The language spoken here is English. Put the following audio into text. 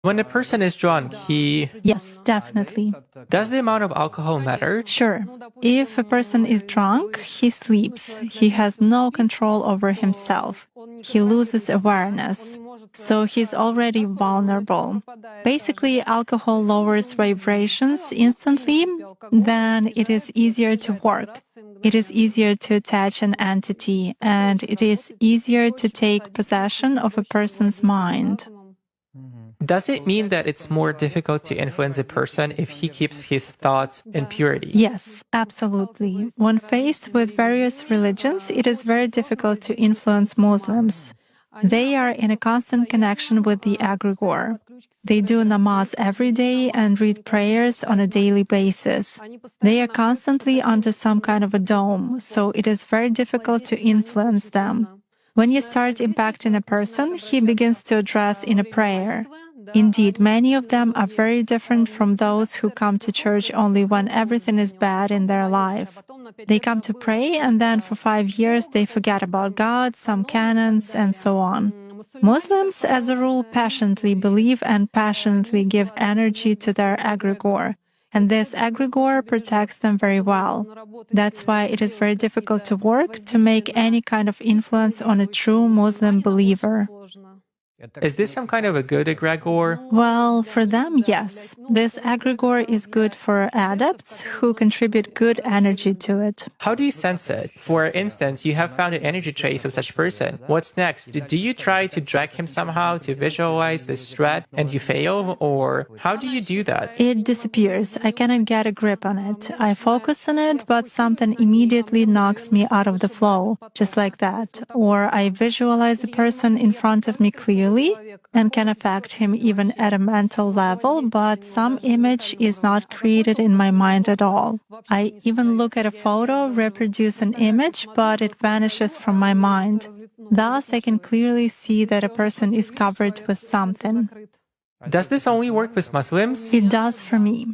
When a person is drunk, Yes, definitely. Does the amount of alcohol matter? Sure. If a person is drunk, he sleeps. He has no control over himself. He loses awareness. So he's already vulnerable. Basically, alcohol lowers vibrations instantly, then it is easier to work. It is easier to attach an entity, and it is easier to take possession of a person's mind. Does it mean that it's more difficult to influence a person if he keeps his thoughts in purity? Yes, absolutely. When faced with various religions, it is very difficult to influence Muslims. They are in a constant connection with the egregore. They do namaz every day and read prayers on a daily basis. They are constantly under some kind of a dome, so it is very difficult to influence them. When you start impacting a person, he begins to address in a prayer. Indeed, many of them are very different from those who come to church only when everything is bad in their life. They come to pray, and then for 5 years they forget about God, some canons, and so on. Muslims, as a rule, passionately believe and passionately give energy to their egregore. And this egregore protects them very well. That's why it is very difficult to work to make any kind of influence on a true Muslim believer. Is this some kind of a good egregore? Well, for them, yes. This egregore is good for adepts who contribute good energy to it. How do you sense it? For instance, you have found an energy trace of such person. What's next? Do you try to drag him somehow to visualize this threat and you fail? Or how do you do that? It disappears. I cannot get a grip on it. I focus on it, but something immediately knocks me out of the flow, just like that. Or I visualize a person in front of me clearly and can affect him even at a mental level, but some image is not created in my mind at all. I even look at a photo, reproduce an image, but it vanishes from my mind. Thus, I can clearly see that a person is covered with something. Does this only work with Muslims? It does for me.